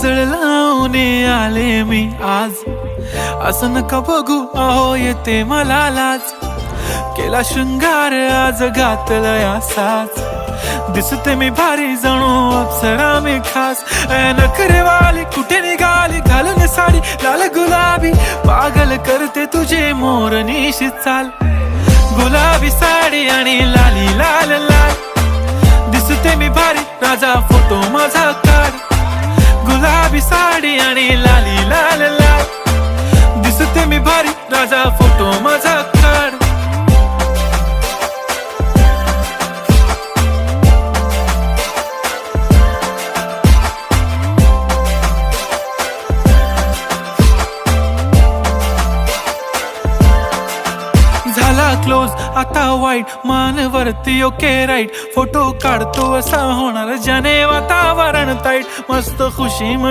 काजळ लावून आले मी आज, असं नका बघू अहो येते मला लाज. केला शृंगार आज घातलाय असाच, दिसते मी भारी जणू अप्सरा मी खास. नखरेवाली कुठे निघाली घालून साडी लाल गुलाबी, पागल करते तुझे मोरनीशी चाल. गुलाबी साडी आणि लाली लाल लाल, दिसते मी भारी राजा फोटो माझा काढ. गुलाबी साडी आणि लाली लाल लाल, दिसते मी भारी राजा फोटो माझा काढ. झाला क्लोज आता वाईट, मान वरती ओके राईट. फोटो काढतो असा होणार ज्याने वातावरण ताईट. मस्त खुशी